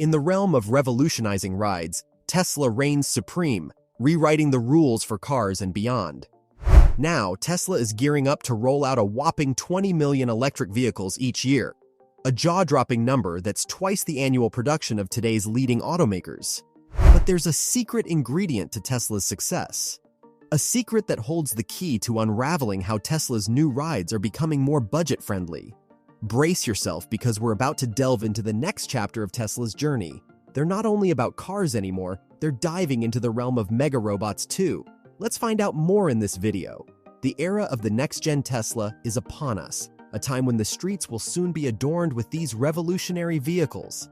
In the realm of revolutionizing rides, Tesla reigns supreme, rewriting the rules for cars and beyond. Now, Tesla is gearing up to roll out a whopping 20 million electric vehicles each year, a jaw-dropping number that's twice the annual production of today's leading automakers. But there's a secret ingredient to Tesla's success. A secret that holds the key to unraveling how Tesla's new rides are becoming more budget-friendly. Brace yourself because we're about to delve into the next chapter of Tesla's journey. They're not only about cars anymore, they're diving into the realm of mega robots too. Let's find out more in this video. The era of the next-gen Tesla is upon us, a time when the streets will soon be adorned with these revolutionary vehicles.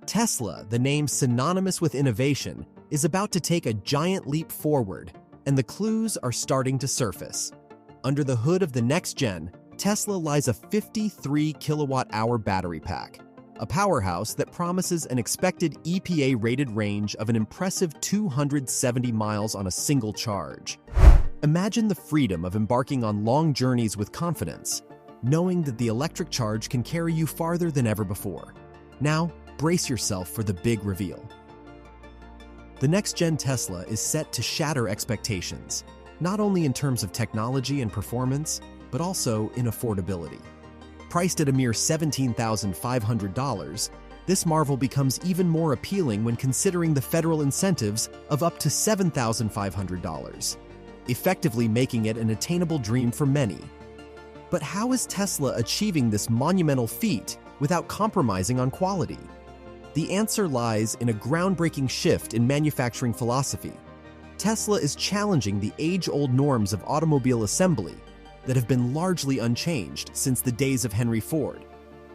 Tesla, the name synonymous with innovation, is about to take a giant leap forward, and the clues are starting to surface. Under the hood of the next-gen, Tesla lies a 53 kilowatt-hour battery pack, a powerhouse that promises an expected EPA-rated range of an impressive 270 miles on a single charge. Imagine the freedom of embarking on long journeys with confidence, knowing that the electric charge can carry you farther than ever before. Now, brace yourself for the big reveal. The next-gen Tesla is set to shatter expectations, not only in terms of technology and performance, but also in affordability. Priced at a mere $17,500, this marvel becomes even more appealing when considering the federal incentives of up to $7,500, effectively making it an attainable dream for many. But how is Tesla achieving this monumental feat without compromising on quality? The answer lies in a groundbreaking shift in manufacturing philosophy. Tesla is challenging the age-old norms of automobile assembly that have been largely unchanged since the days of Henry Ford.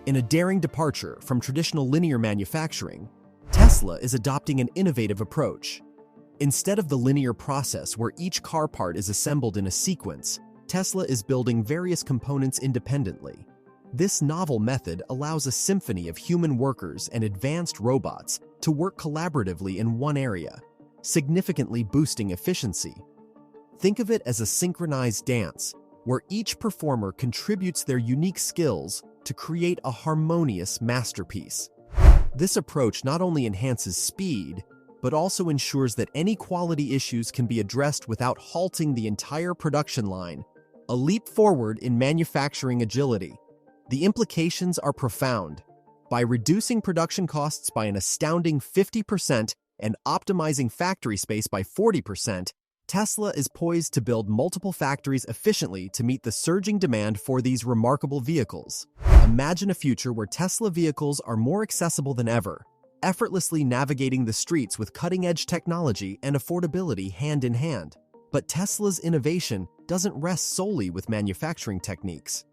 In a daring departure from traditional linear manufacturing, Tesla is adopting an innovative approach. Instead of the linear process where each car part is assembled in a sequence, Tesla is building various components independently. This novel method allows a symphony of human workers and advanced robots to work collaboratively in one area, significantly boosting efficiency. Think of it as a synchronized dance, where each performer contributes their unique skills to create a harmonious masterpiece. This approach not only enhances speed, but also ensures that any quality issues can be addressed without halting the entire production line, a leap forward in manufacturing agility. The implications are profound. By reducing production costs by an astounding 50% and optimizing factory space by 40%, Tesla is poised to build multiple factories efficiently to meet the surging demand for these remarkable vehicles. Imagine a future where Tesla vehicles are more accessible than ever, effortlessly navigating the streets with cutting-edge technology and affordability hand in hand. But Tesla's innovation doesn't rest solely with manufacturing techniques.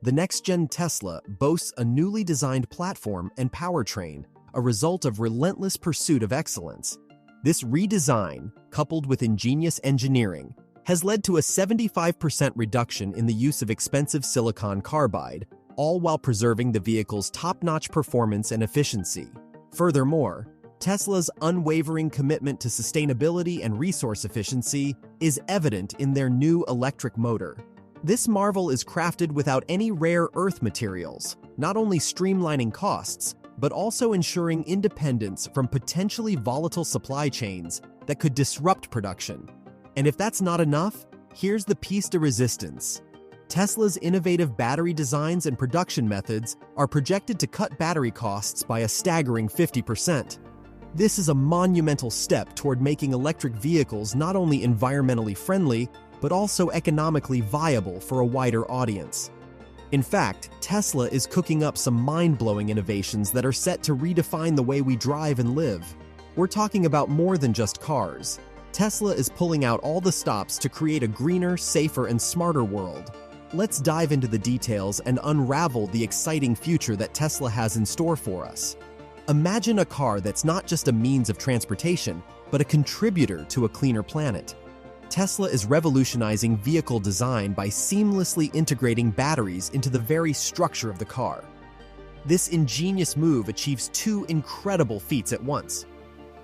The next-gen Tesla boasts a newly designed platform and powertrain, a result of relentless pursuit of excellence. This redesign, coupled with ingenious engineering, has led to a 75% reduction in the use of expensive silicon carbide, all while preserving the vehicle's top-notch performance and efficiency. Furthermore, Tesla's unwavering commitment to sustainability and resource efficiency is evident in their new electric motor. This marvel is crafted without any rare earth materials, not only streamlining costs, but also ensuring independence from potentially volatile supply chains that could disrupt production. And if that's not enough, here's the piece de resistance. Tesla's innovative battery designs and production methods are projected to cut battery costs by a staggering 50%. This is a monumental step toward making electric vehicles not only environmentally friendly, but also economically viable for a wider audience. In fact, Tesla is cooking up some mind-blowing innovations that are set to redefine the way we drive and live. We're talking about more than just cars. Tesla is pulling out all the stops to create a greener, safer, and smarter world. Let's dive into the details and unravel the exciting future that Tesla has in store for us. Imagine a car that's not just a means of transportation, but a contributor to a cleaner planet. Tesla is revolutionizing vehicle design by seamlessly integrating batteries into the very structure of the car. This ingenious move achieves two incredible feats at once.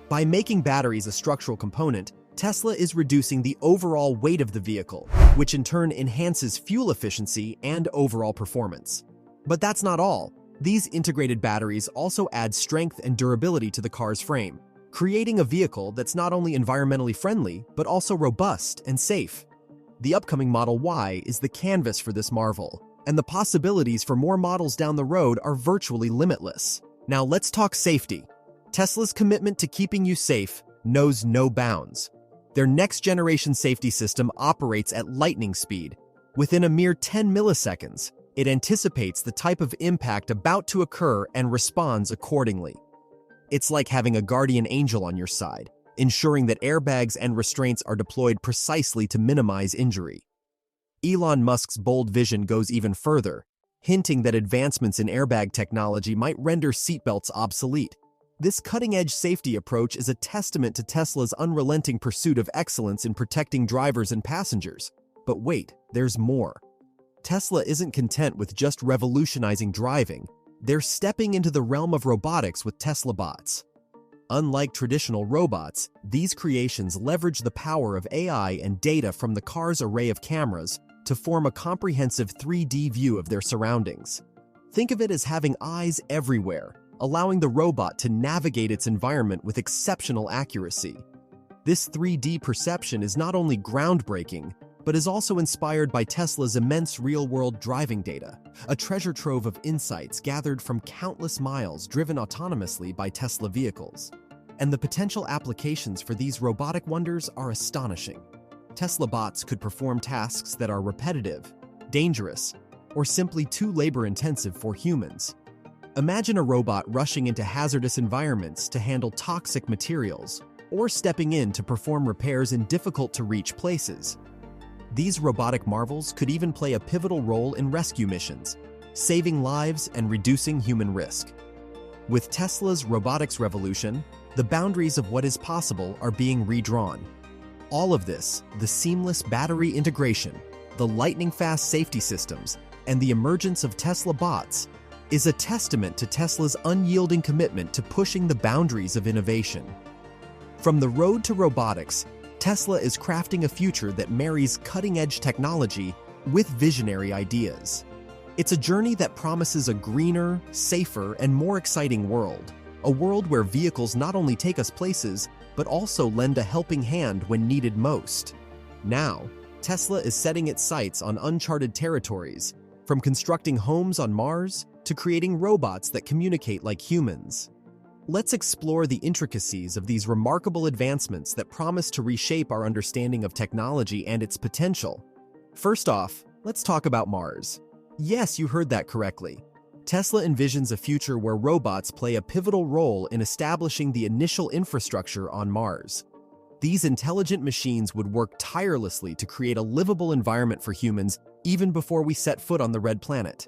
By making batteries a structural component, Tesla is reducing the overall weight of the vehicle, which in turn enhances fuel efficiency and overall performance. But that's not all. These integrated batteries also add strength and durability to the car's frame, creating a vehicle that's not only environmentally friendly, but also robust and safe. The upcoming Model Y is the canvas for this marvel, and the possibilities for more models down the road are virtually limitless. Now let's talk safety. Tesla's commitment to keeping you safe knows no bounds. Their next-generation safety system operates at lightning speed. Within a mere 10 milliseconds, it anticipates the type of impact about to occur and responds accordingly. It's like having a guardian angel on your side, ensuring that airbags and restraints are deployed precisely to minimize injury. Elon Musk's bold vision goes even further, hinting that advancements in airbag technology might render seatbelts obsolete. This cutting-edge safety approach is a testament to Tesla's unrelenting pursuit of excellence in protecting drivers and passengers. But wait, there's more. Tesla isn't content with just revolutionizing driving. They're stepping into the realm of robotics with Tesla bots. Unlike traditional robots, these creations leverage the power of AI and data from the car's array of cameras to form a comprehensive 3D view of their surroundings. Think of it as having eyes everywhere, allowing the robot to navigate its environment with exceptional accuracy. This 3D perception is not only groundbreaking, but is also inspired by Tesla's immense real-world driving data, a treasure trove of insights gathered from countless miles driven autonomously by Tesla vehicles. And the potential applications for these robotic wonders are astonishing. Tesla bots could perform tasks that are repetitive, dangerous, or simply too labor-intensive for humans. Imagine a robot rushing into hazardous environments to handle toxic materials, or stepping in to perform repairs in difficult-to-reach places. These robotic marvels could even play a pivotal role in rescue missions, saving lives and reducing human risk. With Tesla's robotics revolution, the boundaries of what is possible are being redrawn. All of this, the seamless battery integration, the lightning-fast safety systems, and the emergence of Tesla bots, is a testament to Tesla's unyielding commitment to pushing the boundaries of innovation. From the road to robotics, Tesla is crafting a future that marries cutting-edge technology with visionary ideas. It's a journey that promises a greener, safer, and more exciting world. A world where vehicles not only take us places, but also lend a helping hand when needed most. Now, Tesla is setting its sights on uncharted territories, from constructing homes on Mars to creating robots that communicate like humans. Let's explore the intricacies of these remarkable advancements that promise to reshape our understanding of technology and its potential. First off, let's talk about Mars. Yes, you heard that correctly. Tesla envisions a future where robots play a pivotal role in establishing the initial infrastructure on Mars. These intelligent machines would work tirelessly to create a livable environment for humans even before we set foot on the red planet.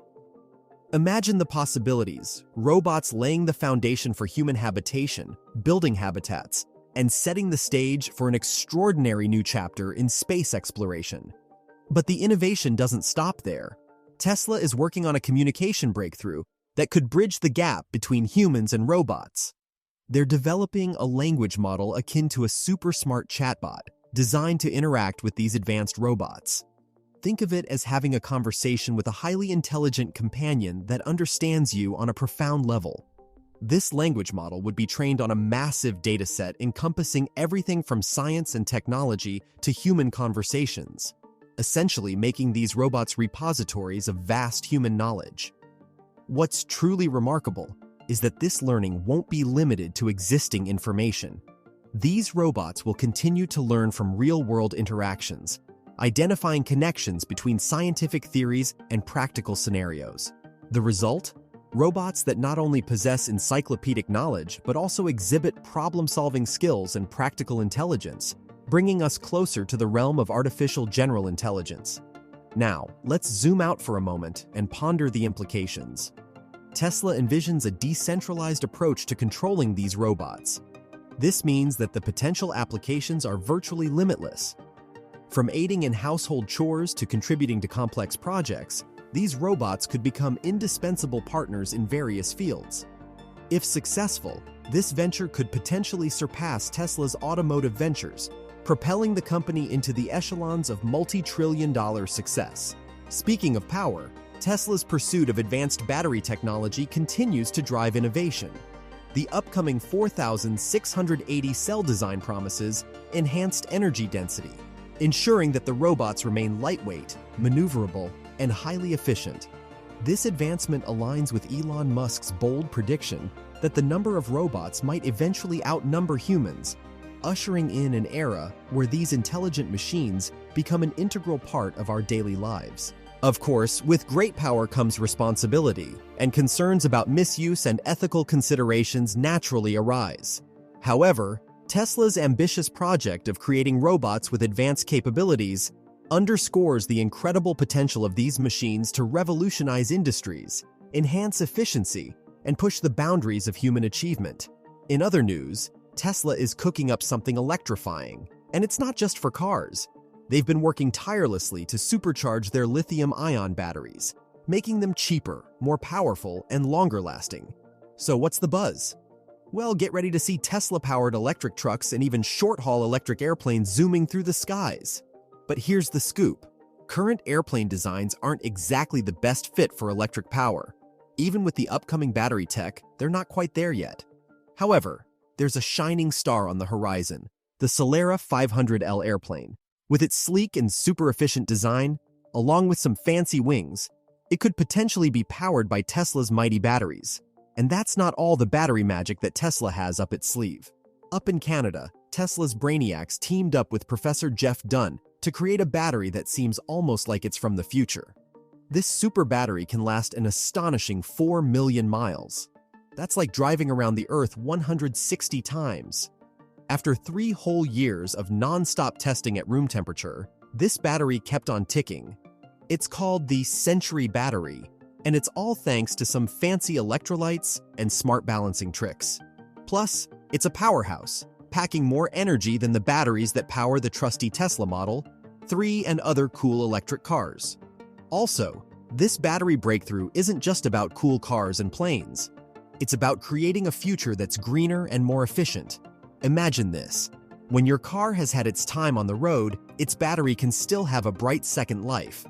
Imagine the possibilities, robots laying the foundation for human habitation, building habitats, and setting the stage for an extraordinary new chapter in space exploration. But the innovation doesn't stop there. Tesla is working on a communication breakthrough that could bridge the gap between humans and robots. They're developing a language model akin to a super smart chatbot, designed to interact with these advanced robots. Think of it as having a conversation with a highly intelligent companion that understands you on a profound level. This language model would be trained on a massive dataset encompassing everything from science and technology to human conversations, essentially making these robots repositories of vast human knowledge. What's truly remarkable is that this learning won't be limited to existing information. These robots will continue to learn from real-world interactions, identifying connections between scientific theories and practical scenarios. The result? Robots that not only possess encyclopedic knowledge, but also exhibit problem-solving skills and practical intelligence, bringing us closer to the realm of artificial general intelligence. Now, let's zoom out for a moment and ponder the implications. Tesla envisions a decentralized approach to controlling these robots. This means that the potential applications are virtually limitless. From aiding in household chores to contributing to complex projects, these robots could become indispensable partners in various fields. If successful, this venture could potentially surpass Tesla's automotive ventures, propelling the company into the echelons of multi-trillion-dollar success. Speaking of power, Tesla's pursuit of advanced battery technology continues to drive innovation. The upcoming 4,680 cell design promises enhanced energy density, ensuring that the robots remain lightweight, maneuverable, and highly efficient. This advancement aligns with Elon Musk's bold prediction that the number of robots might eventually outnumber humans, ushering in an era where these intelligent machines become an integral part of our daily lives. Of course, with great power comes responsibility, and concerns about misuse and ethical considerations naturally arise. However, Tesla's ambitious project of creating robots with advanced capabilities underscores the incredible potential of these machines to revolutionize industries, enhance efficiency, and push the boundaries of human achievement. In other news, Tesla is cooking up something electrifying, and it's not just for cars. They've been working tirelessly to supercharge their lithium-ion batteries, making them cheaper, more powerful, and longer-lasting. So what's the buzz? Well, get ready to see Tesla-powered electric trucks and even short-haul electric airplanes zooming through the skies. But here's the scoop. Current airplane designs aren't exactly the best fit for electric power. Even with the upcoming battery tech, they're not quite there yet. However, there's a shining star on the horizon, the Solera 500L airplane. With its sleek and super-efficient design, along with some fancy wings, it could potentially be powered by Tesla's mighty batteries. And that's not all the battery magic that Tesla has up its sleeve. Up in Canada, Tesla's brainiacs teamed up with Professor Jeff Dunn to create a battery that seems almost like it's from the future. This super battery can last an astonishing 4 million miles. That's like driving around the Earth 160 times. After 3 whole years of non-stop testing at room temperature, this battery kept on ticking. It's called the Century Battery, and it's all thanks to some fancy electrolytes and smart balancing tricks. Plus, it's a powerhouse, packing more energy than the batteries that power the trusty Tesla Model 3 and other cool electric cars. Also, this battery breakthrough isn't just about cool cars and planes. It's about creating a future that's greener and more efficient. Imagine this. When your car has had its time on the road, its battery can still have a bright second life.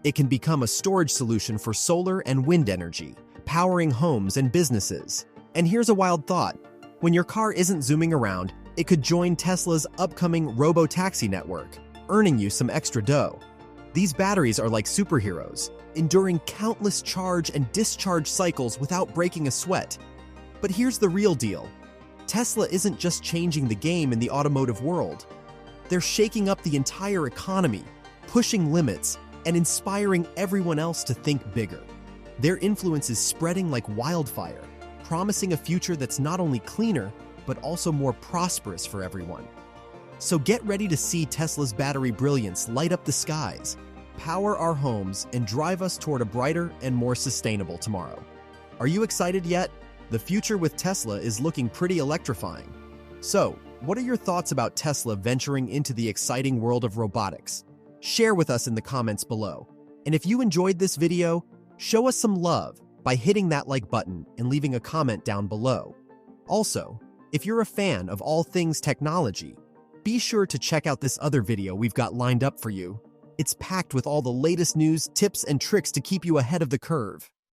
It can become a storage solution for solar and wind energy, powering homes and businesses. And here's a wild thought. When your car isn't zooming around, it could join Tesla's upcoming robo-taxi network, earning you some extra dough. These batteries are like superheroes, enduring countless charge and discharge cycles without breaking a sweat. But here's the real deal. Tesla isn't just changing the game in the automotive world. They're shaking up the entire economy, pushing limits, and inspiring everyone else to think bigger. Their influence is spreading like wildfire, promising a future that's not only cleaner, but also more prosperous for everyone. So get ready to see Tesla's battery brilliance light up the skies, power our homes, and drive us toward a brighter and more sustainable tomorrow. Are you excited yet? The future with Tesla is looking pretty electrifying. So, what are your thoughts about Tesla venturing into the exciting world of robotics? Share with us in the comments below. And if you enjoyed this video, show us some love by hitting that like button and leaving a comment down below. Also, if you're a fan of all things technology, be sure to check out this other video we've got lined up for you. It's packed with all the latest news, tips, and tricks to keep you ahead of the curve.